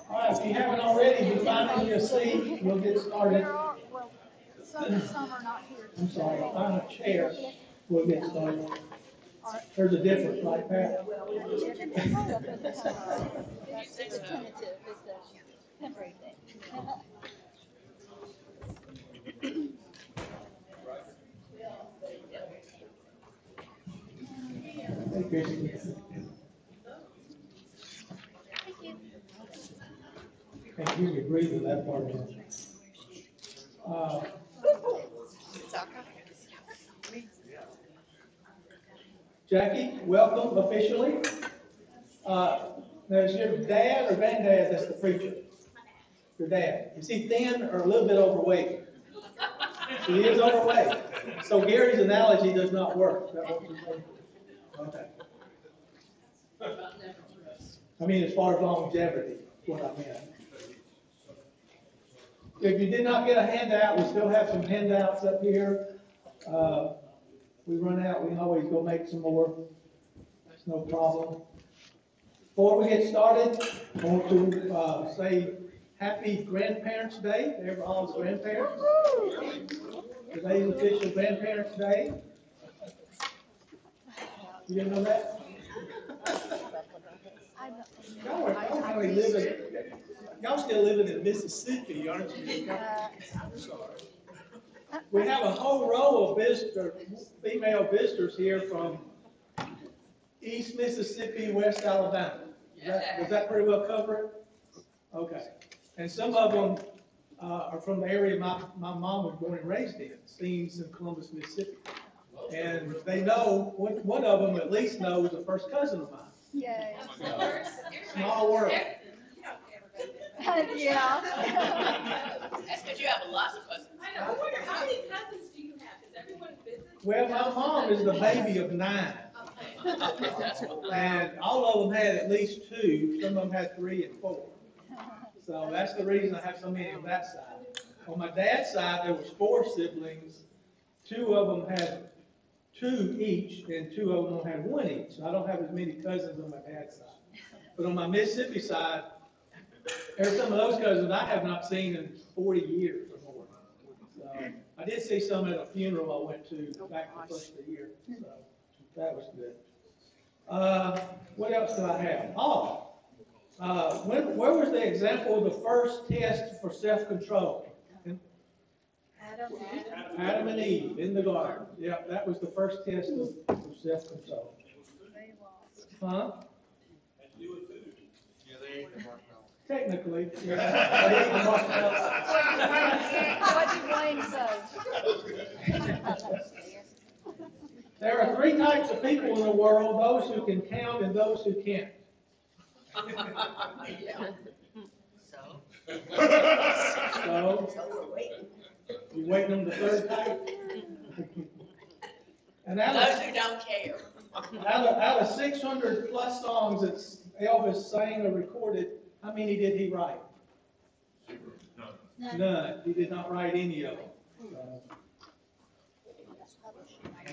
All right, if you haven't already, be finding your seat. We'll get started. Well, some are not here. I'm sorry, find a chair. We'll get started. There's a difference, right, Pat? It's a tentative, it's a temporary thing. Hey, Christy. Can't hear me breathing that part of it. Jackie, welcome officially. Now, is your dad or granddad that's the preacher? Your dad. Is he thin or a little bit overweight? He is overweight. So Gary's analogy does not work. Is that what you're saying? Okay. I mean, as far as longevity, is what I meant. If you did not get a handout, we still have some handouts up here. We run out, we can always go make some more. That's no problem. Before we get started, I want to say Happy Grandparents' Day to all the grandparents. Today's official Grandparents' Day. You didn't know that? Y'all still living in Mississippi, aren't you? I'm sorry. We have a whole row of female visitors here from East Mississippi, West Alabama. Does that pretty well cover it? Okay. And some of them are from the area my mom was born and raised in, Steens in Columbus, Mississippi. And they know, one of them at least knows a first cousin of mine. Yay. Small world. Yeah. That's because you have lots of cousins. I know. I wonder, how many cousins do you have? Is everyone business? Well, my mom is the baby of 9. And all of them had at least 2. Some of them had 3 and 4. So that's the reason I have so many on that side. On my dad's side, there was 4 siblings. 2 of them had 2 each, and 2 of them had 1 each. So I don't have as many cousins on my dad's side. But on my Mississippi side, there's some of those cousins I have not seen in 40 years or more. So I did see some at a funeral I went to back the first of the year. So that was good. What else do I have? Where was the example of the first test for self-control? Adam and Eve in the garden. Yeah, that was the first test of self-control. Huh? Yeah, they ate the marshmallow. Technically, yeah. They ate the marshmallow. What do you blame so? There are 3 types of people in the world: those who can count and those who can't. Yeah. So, you waiting on the 3rd type? And Those who don't care. out of 600 plus songs that Elvis sang or recorded, how many did he write? None. He did not write any of them.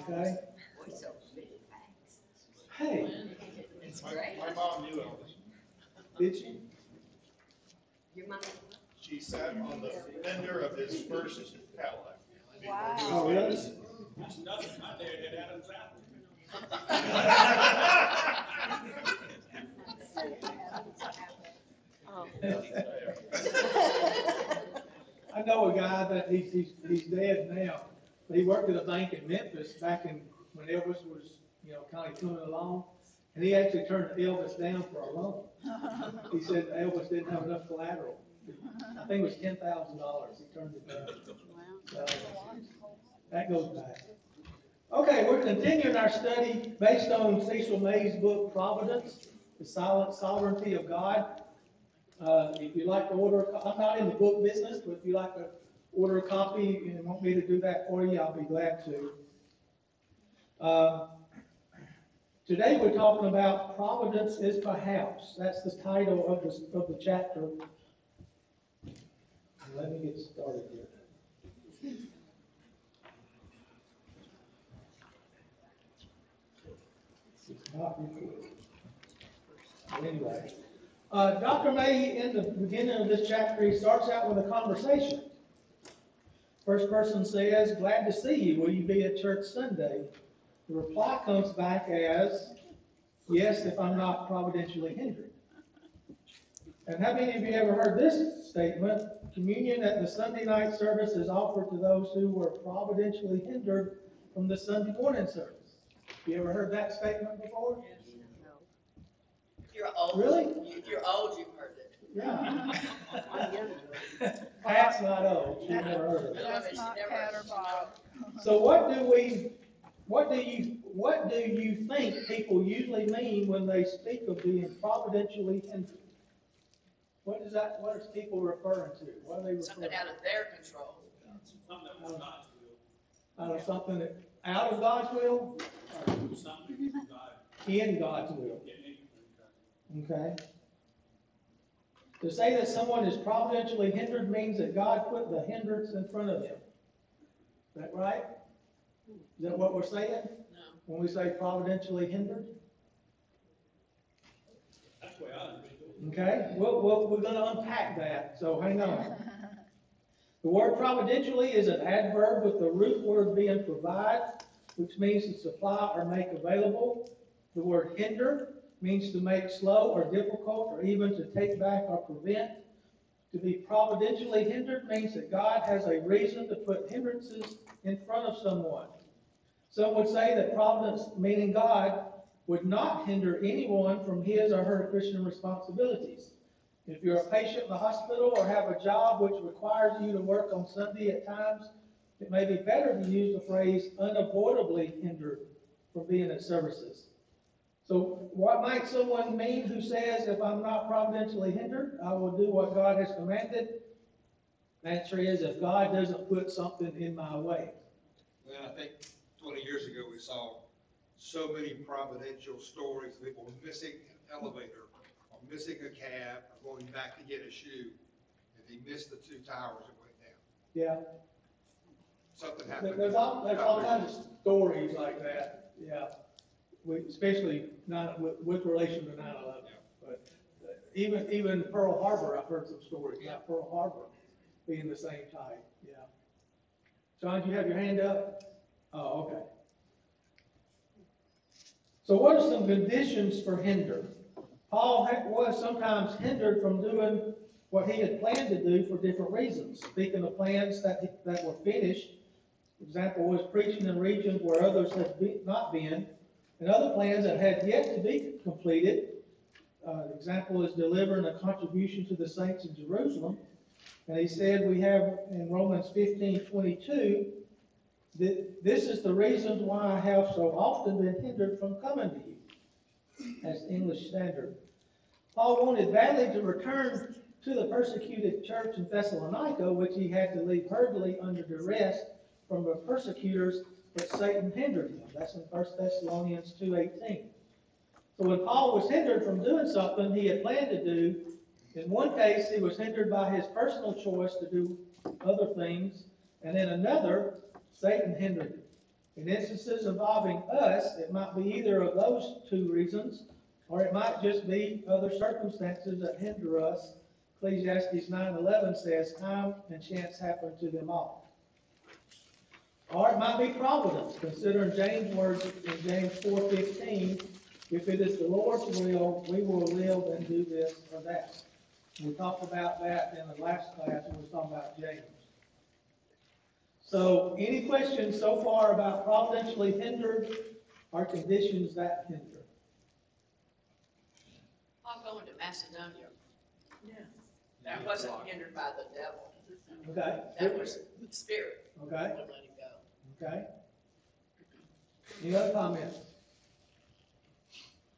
Okay. Hey. My mom knew Elvis. Did she? She sat on the fender of his first Cadillac. Wow. Oh, really? That's nothing. My dad had Adam's apple. I know a guy that he's dead now, but he worked at a bank in Memphis back in when Elvis was, kind of coming along, and he actually turned Elvis down for a loan. He said Elvis didn't have enough collateral. I think it was $10,000. He turned it down. So that goes back. Okay, we're continuing our study based on Cecil May's book, Providence, the Silent Sovereignty of God. If you'd like to order, I'm not in the book business, but if you'd like to order a copy and want me to do that for you, I'll be glad to. Today we're talking about Providence is Perhaps. That's the title of the chapter. Let me get started here. It's not recorded. Anyway, Dr. May, in the beginning of this chapter, he starts out with a conversation. First person says, glad to see you. Will you be at church Sunday? The reply comes back as, yes, if I'm not providentially hindered. And how many of you ever heard this statement? Communion at the Sunday night service is offered to those who were providentially hindered from the Sunday morning service. You ever heard that statement before? If you're old. Really? If you're old, you've heard it. Yeah. Pat's not old. She's never heard of it. That's not Pat or Bob. So what do you think people usually mean when they speak of being providentially hindered? What is people referring to? What are they referring Something to? out of their control. Something that was God's will. Out of something that, out of God's will? Or something that God In God's will. getting Okay? To say that someone is providentially hindered means that God put the hindrance in front of them. Is that right? Is that what we're saying No. when we say providentially hindered? That's the way I understood it. Okay, we're going to unpack that, so hang on. The word providentially is an adverb with the root word being provide, which means to supply or make available. The word hinder means to make slow or difficult or even to take back or prevent. To be providentially hindered means that God has a reason to put hindrances in front of someone. Some would say that providence, meaning God, would not hinder anyone from his or her Christian responsibilities. If you're a patient in the hospital or have a job which requires you to work on Sunday at times, it may be better to use the phrase unavoidably hindered from being at services. So what might someone mean who says, if I'm not providentially hindered, I will do what God has commanded? The answer is, if God doesn't put something in my way. Well, I think 20 years ago, we saw so many providential stories of people missing an elevator, or missing a cab, or going back to get a shoe, and they missed the 2 towers and went down. Yeah, Something happened. there's all kinds of stories like that, yeah. Especially not with relation to 9/11. But even Pearl Harbor, I've heard some stories about Pearl Harbor being the same type, yeah. John, do you have your hand up? Oh, okay. So what are some conditions for hinder? Paul was sometimes hindered from doing what he had planned to do for different reasons. Speaking of plans that were finished, example was preaching in regions where others had not been, and other plans that had yet to be completed. Example is delivering a contribution to the saints in Jerusalem. And he said we have in Romans 15:22, that this is the reason why I have so often been hindered from coming to you. That's English Standard. Paul wanted badly to return to the persecuted church in Thessalonica, which he had to leave hurriedly under duress from the persecutors, but Satan hindered him. That's in 1 Thessalonians 2:18. So when Paul was hindered from doing something he had planned to do, in one case he was hindered by his personal choice to do other things, and in another, Satan hindered him. In instances involving us, it might be either of those 2 reasons, or it might just be other circumstances that hinder us. Ecclesiastes 9:11 says, time and chance happen to them all. Or it might be providence, considering James' words in James 4:15, if it is the Lord's will, we will live and do this or that. We talked about that in the last class when we were talking about James. So, any questions so far about providentially hindered or conditions that hinder? I'm going to Macedonia. That wasn't hindered by the devil. Okay? That was the spirit. Okay? Wouldn't let him go. Okay? Any other comments?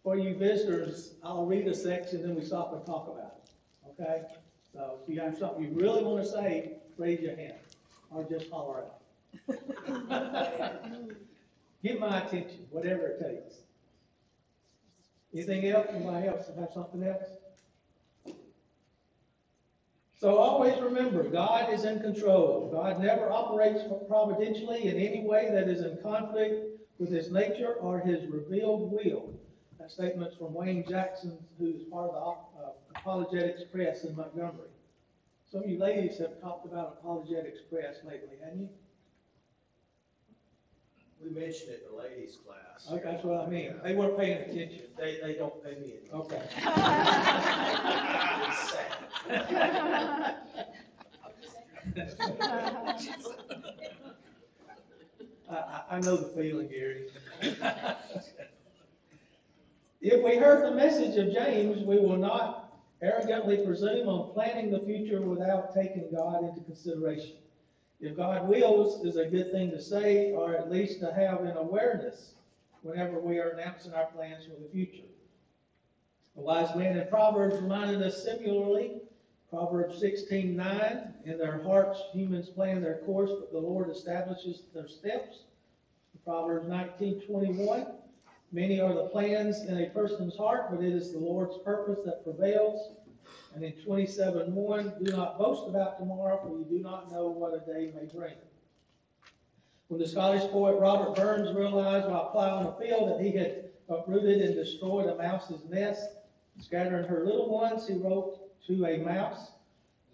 For you visitors, I'll read a section, then we stop and talk about it. Okay? So if you have something you really want to say, raise your hand or just holler out. Get my attention, whatever it takes. Anything else? Anybody else have something else? So always remember, God is in control. God never operates providentially in any way that is in conflict with his nature or his revealed will. That statement's from Wayne Jackson, who's part of the Apologetics Press in Montgomery. Some of you ladies have talked about Apologetics Press lately, haven't you? We mentioned it in the ladies' class. Okay, that's what I mean. They weren't paying attention. They don't pay me any. Okay. It's sad. I know the feeling, Gary. If we heard the message of James, we will not arrogantly presume on planning the future without taking God into consideration. If God wills is a good thing to say, or at least to have an awareness whenever we are announcing our plans for the future. The wise man in Proverbs reminded us similarly, Proverbs 16:9, in their hearts humans plan their course, but the Lord establishes their steps. Proverbs 19:21, many are the plans in a person's heart, but it is the Lord's purpose that prevails. And in 27:1, do not boast about tomorrow, for you do not know what a day may bring. When the Scottish poet Robert Burns realized while plowing a field that he had uprooted and destroyed a mouse's nest, scattering her little ones, he wrote to a mouse,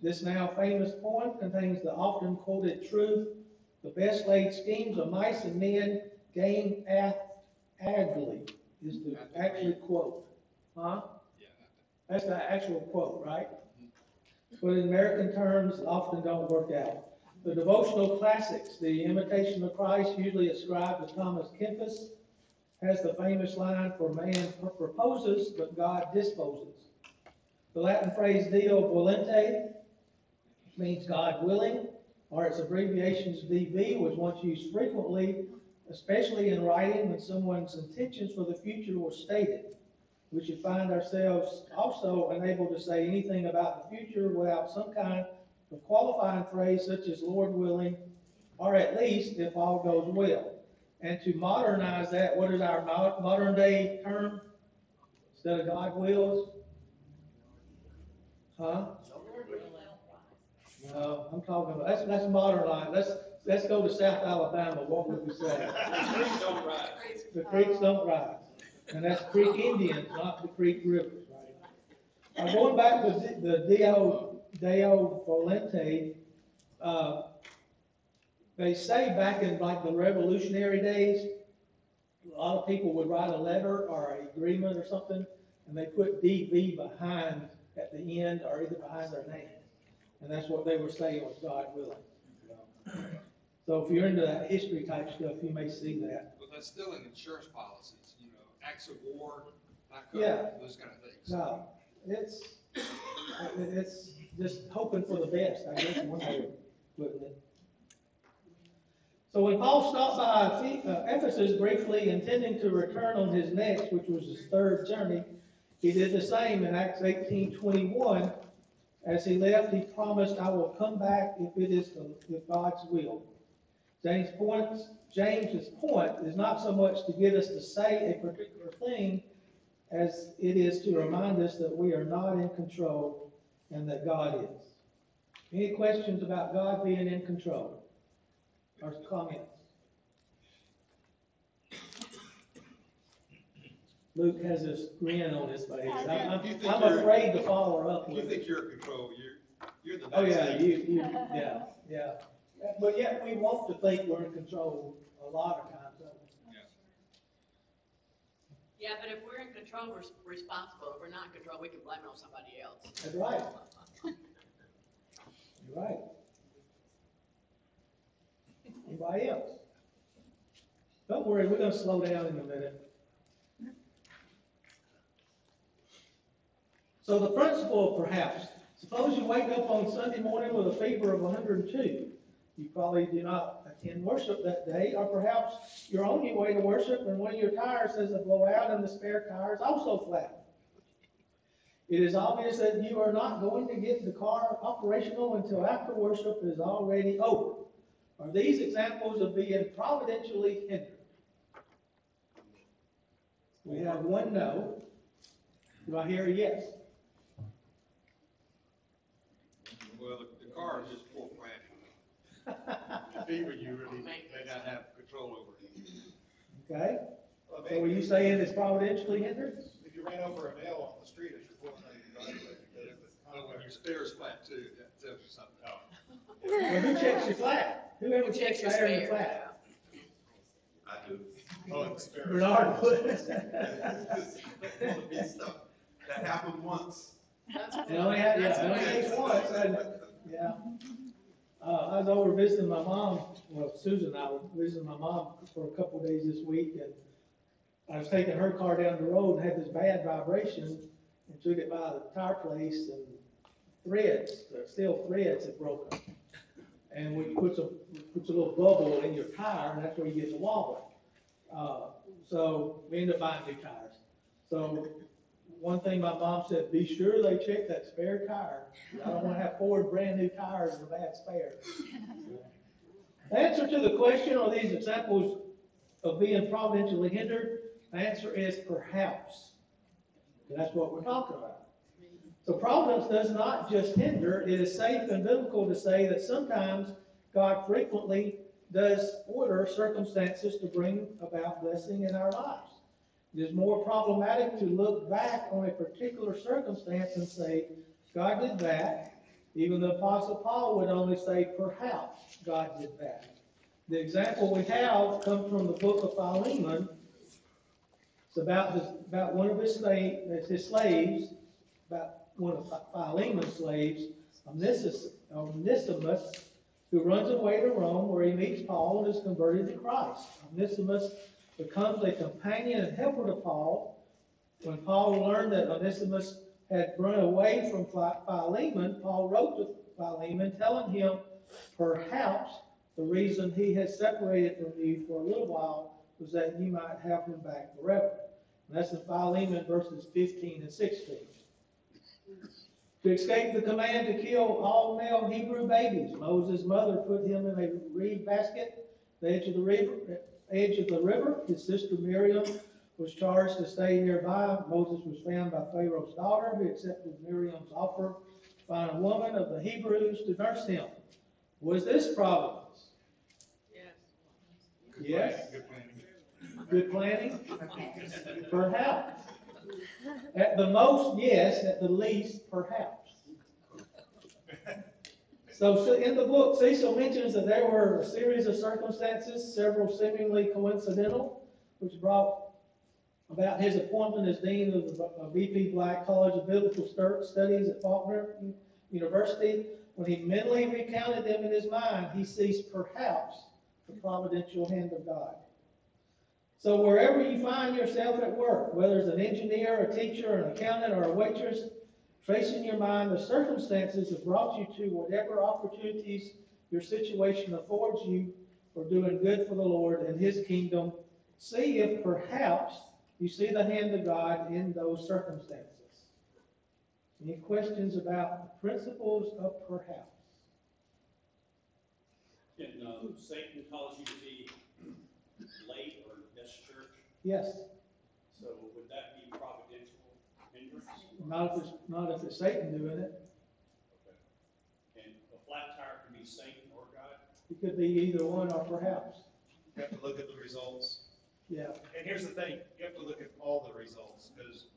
this now famous poem contains the often quoted truth, the best laid schemes of mice and men gain adly, is the actual quote. Huh? That's the actual quote, right? But in American terms, often don't work out. The devotional classics, the Imitation of Christ, usually ascribed to Thomas Kempis, has the famous line, for man proposes, but God disposes. The Latin phrase Deo volente means God willing, or its abbreviations DV was once used frequently, especially in writing when someone's intentions for the future were stated. We should find ourselves also unable to say anything about the future without some kind of qualifying phrase such as Lord willing, or at least if all goes well. And to modernize that, what is our modern day term? Instead of God wills? Huh? No, I'm talking about, let's modernize. Let's go to South Alabama. What would we say? The creeks don't rise. The creeks don't rise. And that's Creek Indians, not the Creek Rivers, right? Now, going back to the Deo volente, they say back in like the Revolutionary days, a lot of people would write a letter or an agreement or something, and they put DV behind at the end or either behind their name. And that's what they were saying was God willing. So if you're into that history type stuff, you may see that. But that's still in insurance policies, acts of war, not Yeah. covered, those kind of things. No, it's just hoping for the best, I guess, one way of putting it. So when Paul stopped by Ephesus briefly, intending to return on his next, which was his third journey, he did the same in Acts 18:21. As he left, he promised, I will come back if it is if God's will. James's point is not so much to get us to say a particular thing as it is to remind us that we are not in control and that God is. Any questions about God being in control? Or comments? Luke has this grin on his face. I'm afraid to follow up If with you it. think you're in control, you're the Oh, next yeah, thing. yeah. But yet we want to think we're in control a lot of times, don't we? Yeah, but if we're in control, we're responsible. If we're not in control, we can blame it on somebody else. That's right. You're right. Anybody else? Don't worry, we're going to slow down in a minute. So the principle, perhaps, suppose you wake up on Sunday morning with a fever of 102. You probably do not attend worship that day, or perhaps you're on your way to worship and one of your tires has a blowout and the spare tire is also flat. It is obvious that you are not going to get the car operational until after worship is already over. Are these examples of being providentially hindered? We have one no. Do I hear a yes? Well, the car is just poor planning. The fever, you really may not have control over it. Okay? Well, So were you saying it's providentially hindered? If you ran over a nail on the street as you're pulling out your driveway, you Well, who checks your flat? Whoever Who checks checks the your air in the spare? flat? I do. Oh, and spare. Bernard would. That happened once. That's It only had, that's yeah, it only what- takes once, hasn't it? Yeah. I was over visiting my mom, well, Susan and I were visiting my mom for a couple of days this week, and I was taking her car down the road and had this bad vibration, and took it by the tire place, and threads, the steel threads had broken. And we puts a little bubble in your tire, and that's where you get the wobble. So we ended up buying new tires. So one thing my mom said, be sure they check that spare tire. I don't want to have 4 brand new tires and a bad spare. The answer to the question, are these examples of being providentially hindered? The answer is perhaps. That's what we're talking about. So providence does not just hinder, it is safe and biblical to say that sometimes God frequently does order circumstances to bring about blessing in our lives. It is more problematic to look back on a particular circumstance and say, God did that. Even the Apostle Paul would only say, perhaps God did that. The example we have comes from the book of Philemon. It's about one of his slaves, about one of Philemon's slaves, Onesimus, who runs away to Rome, where he meets Paul and is converted to Christ. Onesimus becomes a companion and helper to Paul. When Paul learned that Onesimus had run away from Philemon, Paul wrote to Philemon telling him, perhaps the reason he had separated from you for a little while was that you might have him back forever. And that's in Philemon verses 15 and 16. To escape the command to kill all male Hebrew babies, Moses' mother put him in a reed basket, the edge of the river. His sister Miriam was charged to stay nearby. Moses was found by Pharaoh's daughter, who accepted Miriam's offer to find a woman of the Hebrews to nurse him. Was this providence? Yes. Yes. Good planning. Good planning? Perhaps. At the most, yes. At the least, perhaps. So in the book, Cecil mentions that there were a series of circumstances, several seemingly coincidental, which brought about his appointment as dean of the B.P. Black College of Biblical Studies at Faulkner University. When he mentally recounted them in his mind, he sees perhaps the providential hand of God. So wherever you find yourself at work, whether it's an engineer, a teacher, an accountant, or a waitress, trace in your mind the circumstances that brought you to whatever opportunities your situation affords you for doing good for the Lord and His kingdom. See if perhaps you see the hand of God in those circumstances. Any questions about the principles of perhaps? Can Satan cause you to be late or miss church? Yes. So would that be providential hindrance? Not if it's Satan doing it. Okay. And a flat tire can be Satan or God? It could be either one or perhaps. You have to look at the results. Yeah. And here's the thing, you have to look at all the results, because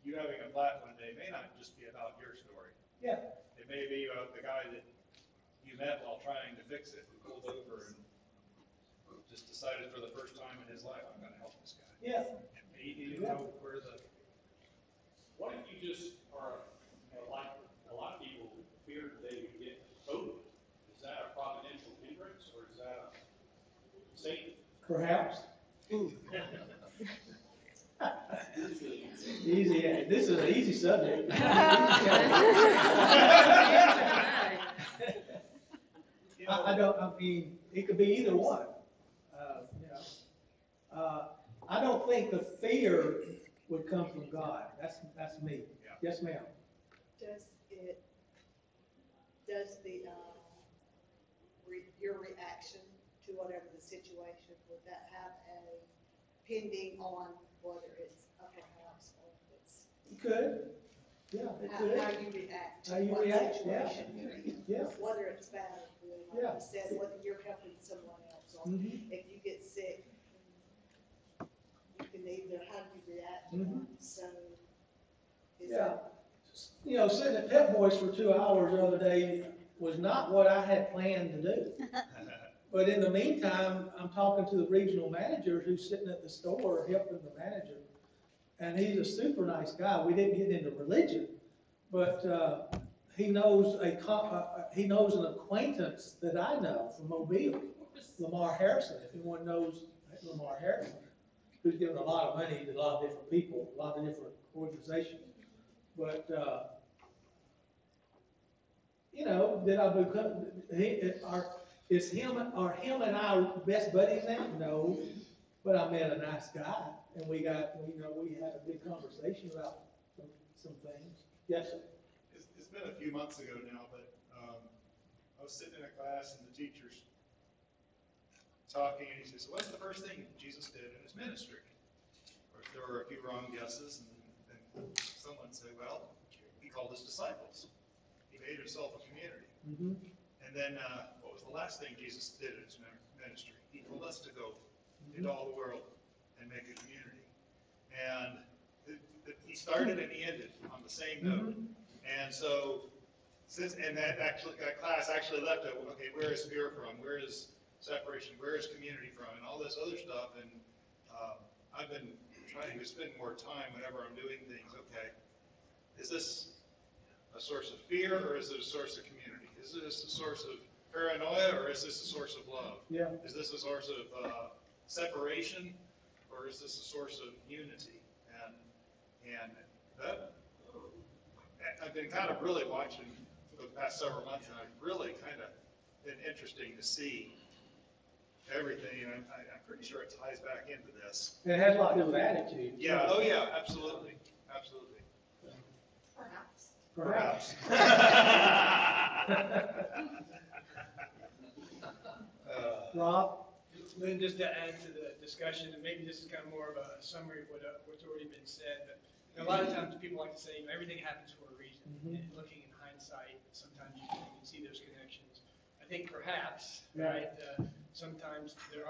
you having a flat one day may not just be about your story. Yeah. It may be the guy that you met while trying to fix it, who pulled over and just decided for the first time in his life, I'm gonna help this guy. Yeah. And he didn't know where the, What if you just are, like a lot of people feared they would get COVID? Is that a providential hindrance or is that a Satan? Perhaps. Easy. This is an easy subject. I mean, it could be either one. I don't think the fear would come from God. That's me. Yeah. Yes, ma'am. Does your reaction to whatever the situation, would that have a pending on whether it's a perhaps or if it's It could. Yeah, it could. how you react How to you what react, situation yeah. you're in? Yeah. Whether it's bad or good, Yeah. like you said, whether you're helping someone else or Mhm. if you get sick, you can either, how do you react to Mhm. that? So, is Yeah. that, Sitting at Pep Boys for 2 hours the other day, was not what I had planned to do. But in the meantime, I'm talking to the regional manager who's sitting at the store helping the manager. And he's a super nice guy. We didn't get into religion, but, he knows he knows an acquaintance that I know from Mobile, Lamar Harrison, if anyone knows Lamar Harrison, who's given a lot of money to a lot of different people, a lot of different organizations. But, you know, did I become, are him and I best buddies now? No, but I met a nice guy, and we had a good conversation about some things. Yes, sir. It's been a few months ago now, but I was sitting in a class and the teacher's talking, and he says, "What's the first thing Jesus did in his ministry?" Of course, there were a few wrong guesses, and someone said, "Well, he called his disciples. He made himself a community." Mm-hmm. And then, what was the last thing Jesus did in his ministry? He told us to go into all the world and make a community. And he started and he ended on the same note. And so, that class actually left it, okay, where is fear from? Where is separation? Where is community from? And all this other stuff. And I've been trying to spend more time whenever I'm doing things. Okay, is this a source of fear or is it a source of community? Is this a source of paranoia or is this a source of love? Yeah. Is this a source of separation or is this a source of unity? And that, I've been kind of really watching for the past several months, and I've really kind of been interesting to see everything, and I'm pretty sure it ties back into this. It has a lot to do with attitude. Yeah, oh yeah, absolutely, absolutely. Perhaps. Rob? Then just to add to the discussion, and maybe this is kind of more of a summary of what's already been said, but a lot of times people like to say, everything happens for a reason. Mhm. And looking in hindsight, sometimes you can see those connections. I think perhaps, Yeah. right, sometimes there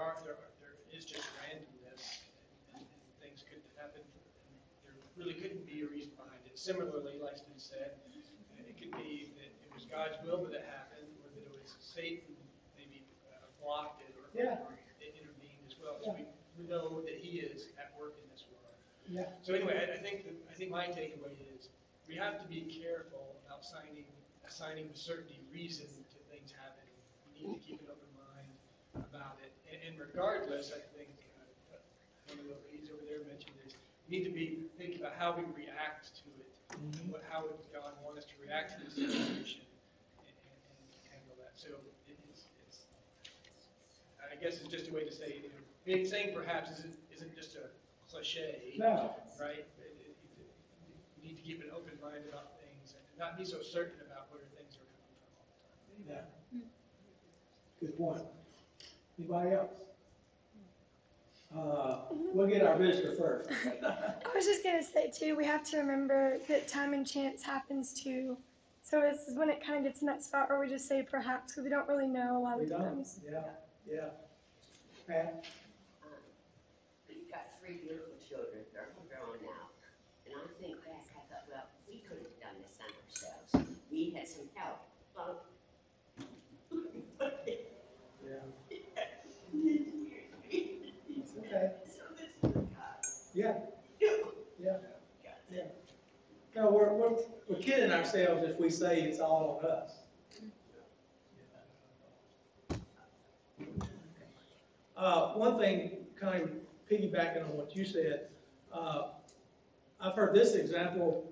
is just randomness and things could happen. And there really couldn't be a reason behind it. Similarly, like it's been said, it could be that it was God's will that it happened, or that it was Satan maybe blocked it or it intervened as well. So we know that He is at work in this world. Yeah. So anyway, I think my takeaway is we have to be careful about assigning with certainty reason to things happening. We need to keep an open mind about it. And regardless, I think one of the ladies over there mentioned this. We need to be thinking about how we react to it. Mm-hmm. How would God want us to react to the situation and handle that? So I guess it's just a way to say, saying perhaps isn't just a cliche, No. right? You need to keep an open mind about things and not be so certain about where things are coming from all the time. Yeah. Good point. Anybody else? We'll get our visitor first. I was just going to say, too, we have to remember that time and chance happens, too. So this is when it kind of gets in that spot where we just say perhaps, because we don't really know a lot We of don't? times. Yeah. Pat? We've got 3 beautiful children, they're all grown now. And I think back, I thought, well, we could have done this on ourselves. We had some help. Well, It's okay. so this is God. Yeah. No, we're kidding ourselves if we say it's all on us. One thing, kind of piggybacking on what you said, I've heard this example.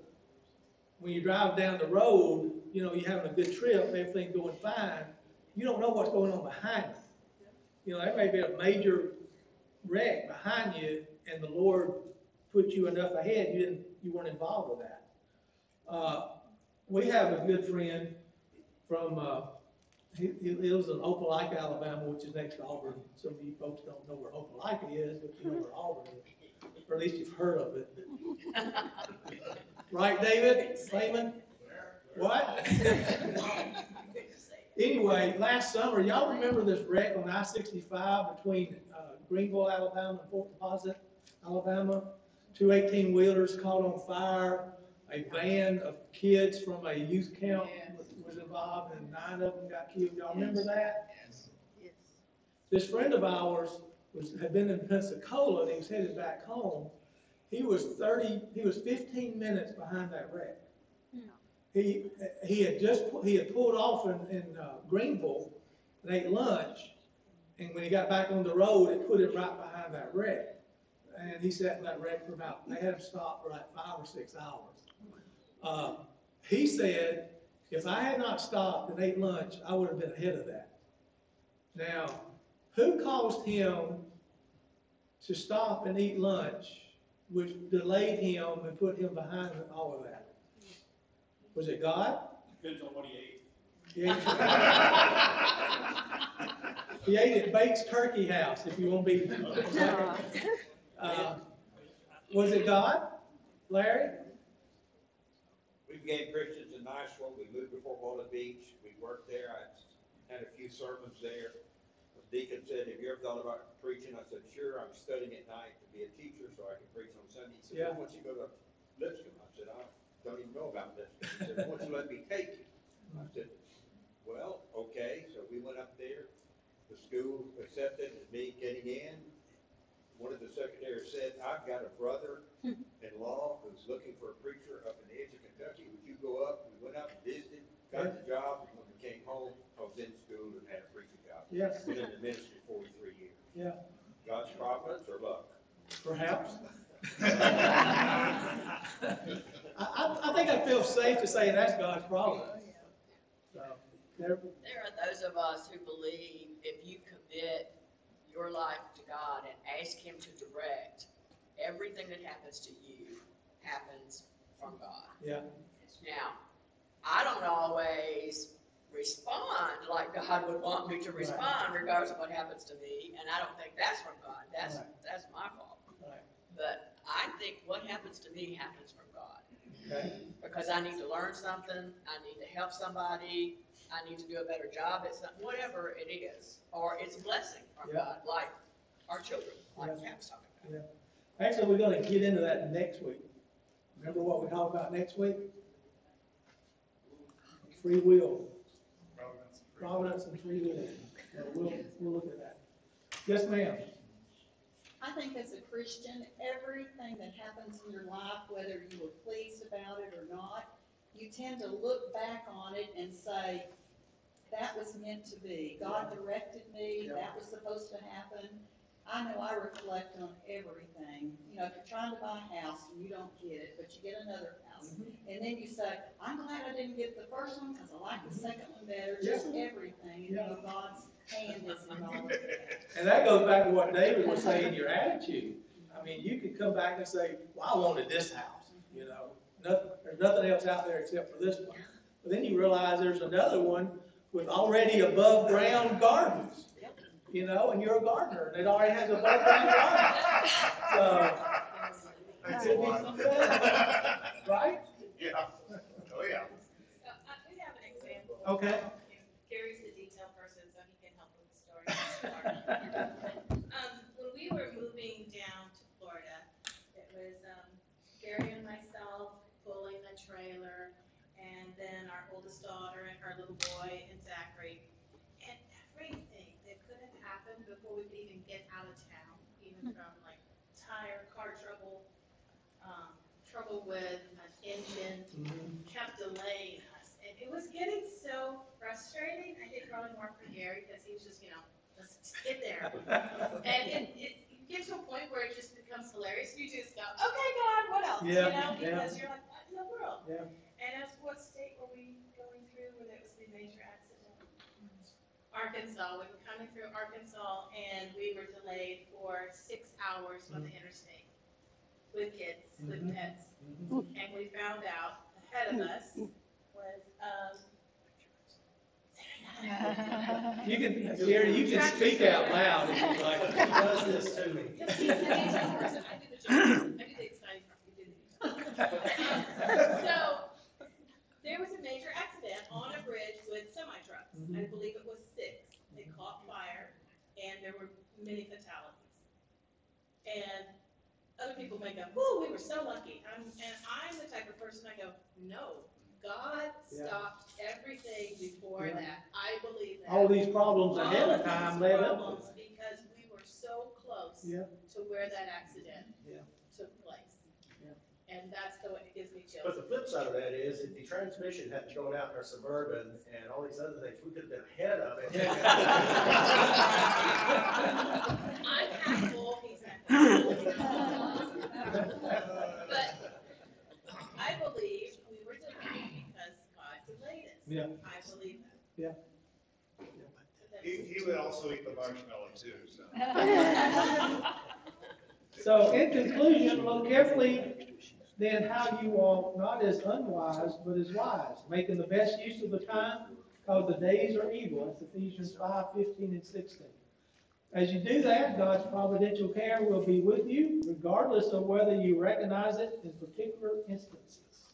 When you drive down the road, you're having a good trip, everything's going fine. You don't know what's going on behind you. There may be a major wreck behind you, and the Lord put you enough ahead, you weren't involved with that. We have a good friend from, he lives in Opelika, Alabama, which is next to Auburn. Some of you folks don't know where Opelika is, but you know where Auburn is, or at least you've heard of it. Right, David? Raymond? What? Anyway, last summer, y'all remember this wreck on I-65 between Greenville, Alabama and Fort Deposit, Alabama? 2 18-wheelers caught on fire. A van of kids from a youth camp was involved and 9 of them got killed. Y'all remember that? Yes. This friend of ours had been in Pensacola and he was headed back home. He was 15 minutes behind that wreck. He had pulled off in Greenville and ate lunch. And when he got back on the road, it put him right behind that wreck. And he sat in that wreck for they had him stopped for like 5 or 6 hours. He said, if I had not stopped and ate lunch, I would have been ahead of that. Now, who caused him to stop and eat lunch, which delayed him and put him behind all of that? Was it God? Depends on what he ate. He ate at Bates Turkey House, if you want to be. Was it God, Larry? We became Christians in Niceville. We moved to Fort Walton Beach. We worked there. I had a few sermons there. The deacon said, have you ever thought about preaching? I said, sure. I'm studying at night to be a teacher so I can preach on Sunday. He said, Yeah. why don't you go to Lipscomb? I said, I don't even know about Lipscomb. He said, why don't you let me take you? I said, well, okay. So we went up there. The school accepted me getting in. One of the secretaries said, I've got a brother-in-law who's looking for a preacher up in the edge of Kentucky. Would you go up? We went up and visited, got the job, and when we came home, I was in school and had a preaching job. Yes. Been in the ministry 43 years. Yeah. God's providence or luck? Perhaps. I think I feel safe to say that's God's providence. So, There are those of us who believe if you commit your life to God and ask Him to direct, everything that happens to you happens from God. yeah. Now, I don't always respond like God would want me to respond, regardless of what happens to me, and I don't think that's from God. That's my fault. Right. But I think what happens to me happens from God. Okay. Because I need to learn something, I need to help somebody, I need to do a better job at something, whatever it is, or it's a blessing from Yeah. God, like our children, like Yeah. Cap was talking about. Yeah. Actually, we're going to get into that next week. Remember what we talked about next week? Free will. Providence and free will. So we'll look at that. Yes, ma'am. I think as a Christian, everything that happens in your life, whether you were pleased about it or not, you tend to look back on it and say, that was meant to be. God directed me, that was supposed to happen. I know I reflect on everything. You know, if you're trying to buy a house and you don't get it, but you get another house, and then you say, I'm glad I didn't get the first one because I like the second one better, just everything. You know, God's hand is involved. And that goes back to what David was saying, your attitude. I mean, you could come back and say, well, I wanted this house, you know. There's nothing else out there except for this one. But then you realize there's another one with already above ground gardens, you know, and you're a gardener, and it already has above ground gardens. So, it could be something better, right? Yeah. Oh, yeah. We have an example. Okay. Gary's the detail person, so he can help with the story. When we were moving down to Florida, it was Gary and myself pulling a trailer, and then our oldest daughter and her little boy and Zachary. And everything that could have happened before we could even get out of town, even from like car trouble, trouble with an engine, kept delaying us. And it was getting so frustrating. I think probably more for Gary because he was just, you know, let's get there. And it gets to a point where it just becomes hilarious. You just go, okay, God, what else? Yeah, you know, yeah. because you're like, what in the world? Yeah. And as what state were we going through when it was the major accident? Arkansas. We were coming through Arkansas and we were delayed for 6 hours on the interstate with kids, with pets. And we found out ahead of us was, You can, Gary, you can speak out loud if you like. He does this to me. I do the exciting part. We did it. So, there was a major accident on a bridge with semi-trucks. I believe it was 6. They caught fire, and there were many fatalities. And other people may go, "Whoo, we were so lucky." And I'm the type of person I go, "No, God stopped everything before Yeah. that. I believe that. All these problems ahead All of these time led up to problems it. Because we were so close Yeah. to where that accident Yeah. took place. Yeah. And that's the way it gives me chills. But the flip side of that is, if the transmission hadn't gone out in our Suburban and all these other things, we could have been ahead of it. I'm half full, he's half full. But I believe we were delayed because God delayed us. Yeah. I believe that. Yeah. He would also eat the marshmallow too, so. So in conclusion, look carefully then how you walk, not as unwise, but as wise, making the best use of the time, because the days are evil. That's Ephesians 5:15 and 16. As you do that, God's providential care will be with you, regardless of whether you recognize it in particular instances.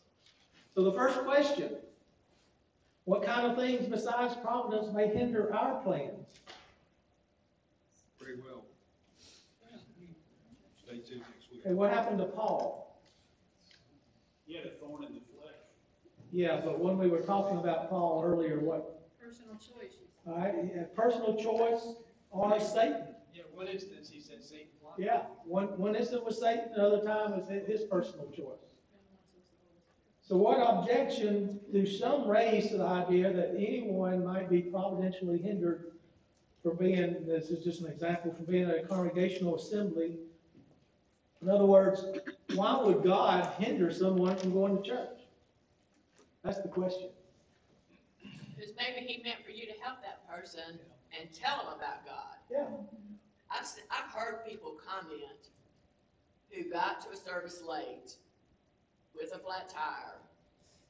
So the first question, what kind of things besides providence may hinder our plans? Pretty well. Stay tuned next week. Okay, what happened to Paul? He had a thorn in the flesh. Yeah, but when we were talking about Paul earlier, what? Personal choices. All right, he had personal choice or Satan. Yeah, one instance, he said Satan blocked. Yeah, one instant was Satan, another time was his personal choice. So what objection do some raise to the idea that anyone might be providentially hindered from being, this is just an example, from being at a congregational assembly? In other words, why would God hinder someone from going to church? That's the question. Because maybe he meant for you to help that person and tell them about God. Yeah. I've heard people comment who got to a service late with a flat tire,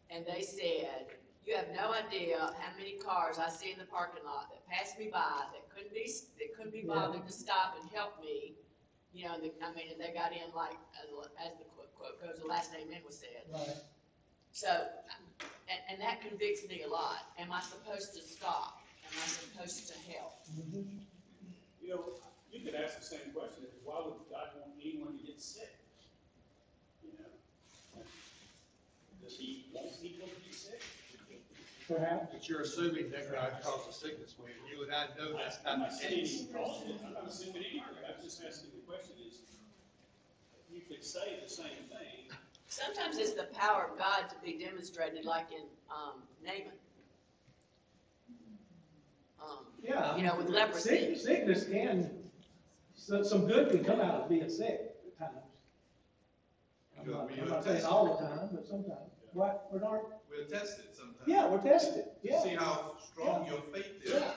and they said, you have no idea how many cars I see in the parking lot that pass me by that couldn't be bothered to stop and help me. You know, and they got in like, as the quote goes, the last amen was said. Right. So, and that convicts me a lot. Am I supposed to stop? Am I supposed to help? You know, you could ask the same question, why would God want anyone to get sick? You know? Does he want people to be sick? Perhaps. But you're assuming that God caused a sickness when you and I know that's I'm not not the saying case. he caused it, I'm not assuming anything, I'm just asking the question is, you could say the same thing. Sometimes it's the power of God to be demonstrated, like in Naaman. Yeah. You know, with leprosy. Sickness can, some good can come out of being sick at times. I'm not saying all the time, but sometimes. What, Bernard? We're tested sometimes. Yeah, we're tested, yeah. To see how strong your faith is. Yeah.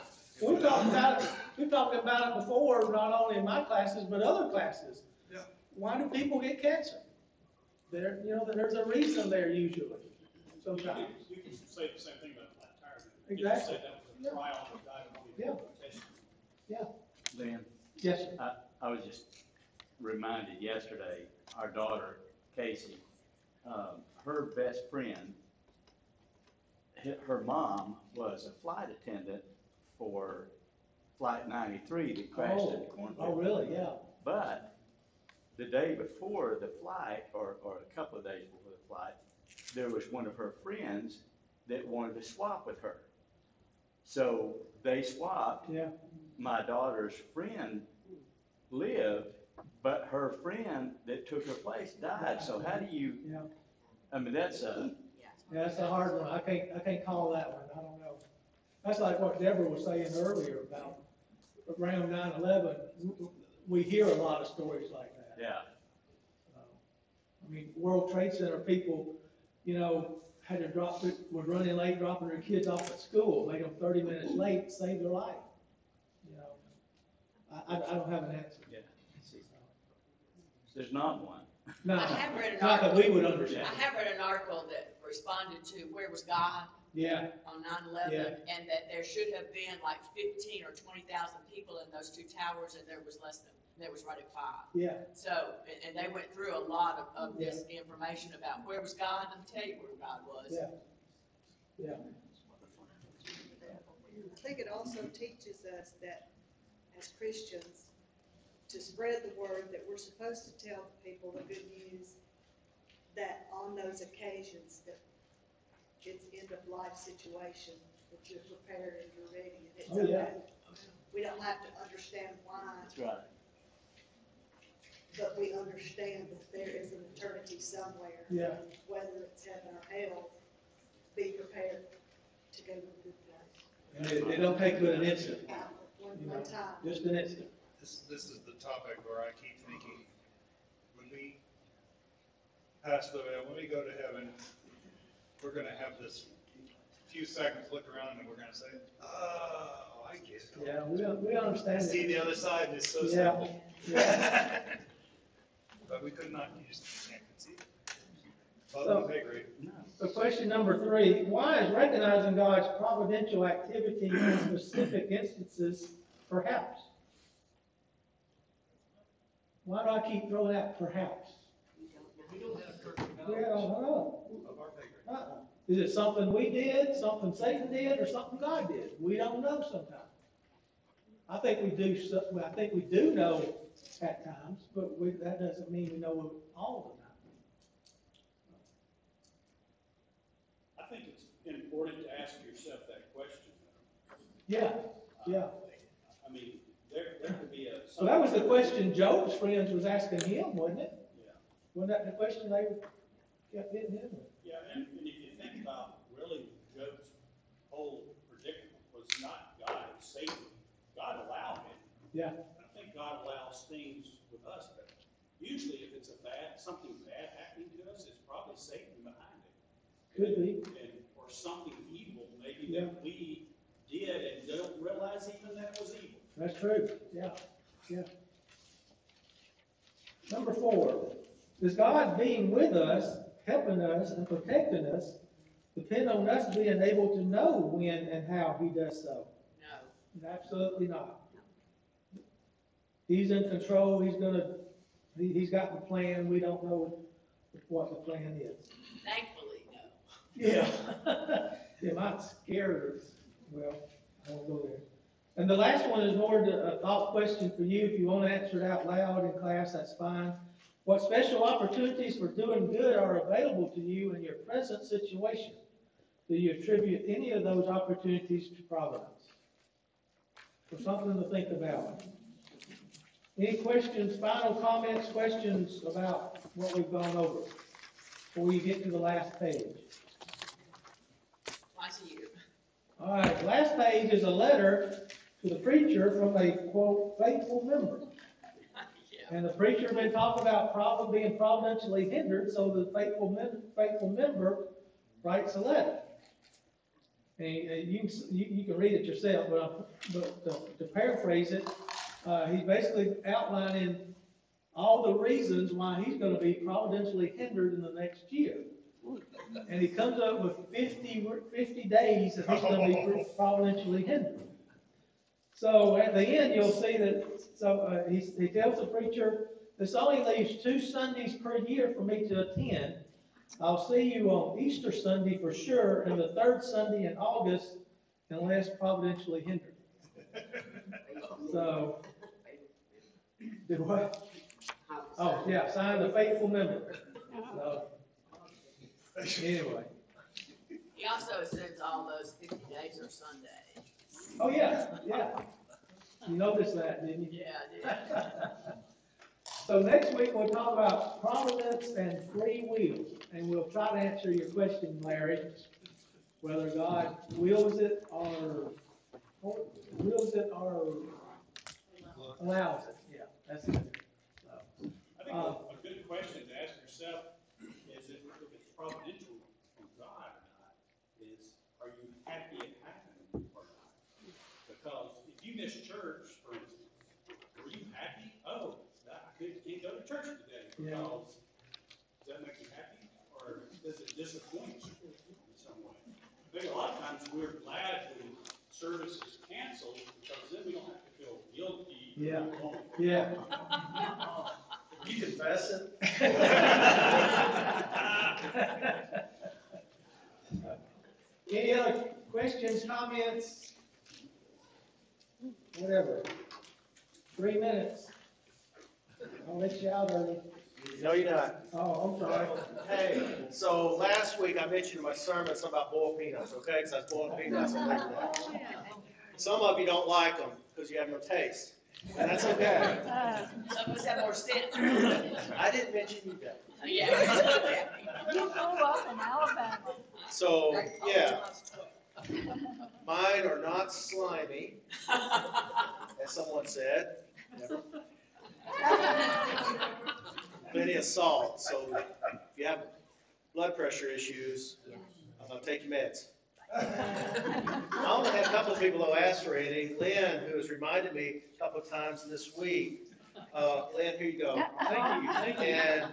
We've talked about it before, not only in my classes, but other classes. Yeah. Why do people get cancer? There's a reason there usually, sometimes. You can say the same thing about flat tires. Exactly. You can say that was a trial that God wanted Yeah. to test you. Yeah. Dan, Yes, sir. I was just reminded yesterday, our daughter, Casey, her best friend, her mom was a flight attendant for Flight 93 that crashed in Cornfield. Oh, really? Yeah. But the day before the flight, or a couple of days before the flight, there was one of her friends that wanted to swap with her. So they swapped. Yeah. My daughter's friend lived, but her friend that took her place died. So how do you, Yeah. I mean, that's a, Yeah, that's a hard one. I can't call that one. I don't know. That's like what Deborah was saying earlier about around 9/11. We hear a lot of stories like that. yeah. I mean, World Trade Center people, had to were running late, dropping their kids off at school, made them 30 minutes late, saved their life. I don't have an answer. Yeah. There's not one. No, I have read an not that we would I understand. have read an article that responded to where was God Yeah, on 9/11, Yeah. and that there should have been like 15 or 20,000 people in those two towers, and there was right at 5. yeah, So, and they went through a lot of this information about where was God, and tell you where God was. yeah, yeah. I think it also teaches us that as Christians, to spread the word, that we're supposed to tell people the good news, that on those occasions that it's end-of-life situation, that you're prepared and you're ready, and it's Oh, yeah. okay. We don't have to understand why, That's right. but we understand that there is an eternity somewhere. Yeah. Whether it's heaven or hell, be prepared to go to a good place. And they don't take but an instant, One you know, time. just an instant. This is the topic where I keep thinking, when we pass the veil, when we go to heaven, we're gonna have this few seconds look around and we're gonna say, oh, I get it. Yeah, we understand See it. the other side and it's so Yeah. simple. Yeah. But we could not, you just can't conceive it. So- Above the pay grade. So question number 3, why is recognizing God's providential activity in specific instances perhaps? Why do I keep throwing out perhaps? We don't have perfect We knowledge don't know. of our pay grade. Is it something we did, something Satan did, or something God did? We don't know sometimes. I think we do, I think we do know at times, but that doesn't mean we know all the time. I think it's important to ask yourself that question. Yeah, yeah. I mean, there could be a. So that was the question Job's friends was asking him, wasn't it? Yeah. Wasn't that the question they kept hitting him with? Yeah, and if you think about really Job's whole predicament was not God, it was Satan. God allowed it. Yeah. I think God allows things with us, but usually if it's something bad happening to us, it's probably Satan behind it. Could be. Or something evil, maybe Yeah. that we did and don't realize even that was evil. That's true, yeah, yeah. Number 4, does God being with us, helping us, and protecting us depend on us being able to know when and how He does so? No. Absolutely not. He's in control, He's got the plan, we don't know what the plan is. Thankfully, no. Yeah. Am I scared? Well, I won't go there. And the last one is more a thought question for you. If you want to answer it out loud in class, that's fine. What special opportunities for doing good are available to you in your present situation? Do you attribute any of those opportunities to providence? So something to think about. Any questions, final comments, questions about what we've gone over before you get to the last page? Twice a year. All right, last page is a letter to the preacher from a, quote, faithful member. And the preacher been talking about being providentially hindered, so the faithful member writes a letter. And you can read it yourself, but to paraphrase it, he's basically outlining all the reasons why he's going to be providentially hindered in the next year. And he comes up with 50 days that he's going to be providentially hindered. So at the end, you'll see that, he tells the preacher, this only leaves 2 Sundays per year for me to attend. I'll see you on Easter Sunday for sure, and the 3rd Sunday in August, unless providentially hindered. So, did what? Oh, yeah, sign the faithful member. So, anyway. He also assumes all those 50 days are Sundays. Oh, yeah, yeah. You noticed that, didn't you? Yeah, I did. So next week, we'll talk about providence and free will. And we'll try to answer your question, Larry, whether God wills it or allows it. Yeah, that's it. I think a good question to ask yourself is if it's providential from God or not, is are you happy it happened or not? Because if you miss church, for instance, were you happy? Oh, I can't go to church today because does that make you happy? Or does it disappoint you in some way? I think a lot of times we're glad when service is canceled because then we don't have to feel guilty. Yeah, yeah. You confess it? Any other questions, comments? Whatever. 3 minutes. I'll let you out early. No, you're not. Oh, I'm sorry. Hey, so last week I mentioned in my sermon something about boiled peanuts, okay? Because I was boiling peanuts and everything. Some of you don't like them because you have no taste, and that's okay. Some of us have more sense. I didn't mention you guys. Yeah. You grew up in Alabama. So, yeah, mine are not slimy, as someone said. Never. Plenty of salt, so if you have blood pressure issues, take your meds. I only had a couple of people who asked for any. Lynn, who has reminded me a couple of times this week. Lynn, here you go. Thank you, thank you. And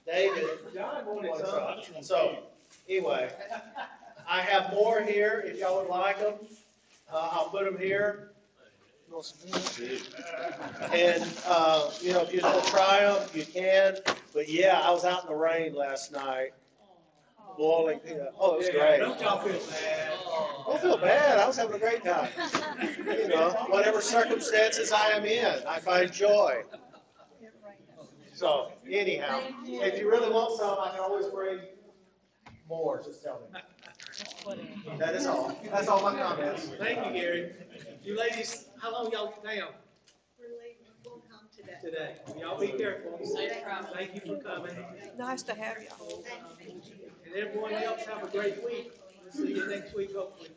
David. John wanted some. So, anyway, I have more here if y'all would like them. I'll put them here. And, you know, if you just want to try them, you can. But yeah, I was out in the rain last night, boiling peanut. Oh, it was great. Don't y'all feel bad. Don't feel bad. I was having a great time. You know, whatever circumstances I am in, I find joy. So, anyhow, if you really want some, I can always bring more. Just tell me. That is all. That's all my comments. Thank you, Gary. You ladies, how long y'all now? We're leaving, we'll come today. Today. Y'all be careful. Safe travel. Thank you for coming. Nice to have y'all. And everyone else have a great week. We'll see you next week, hopefully.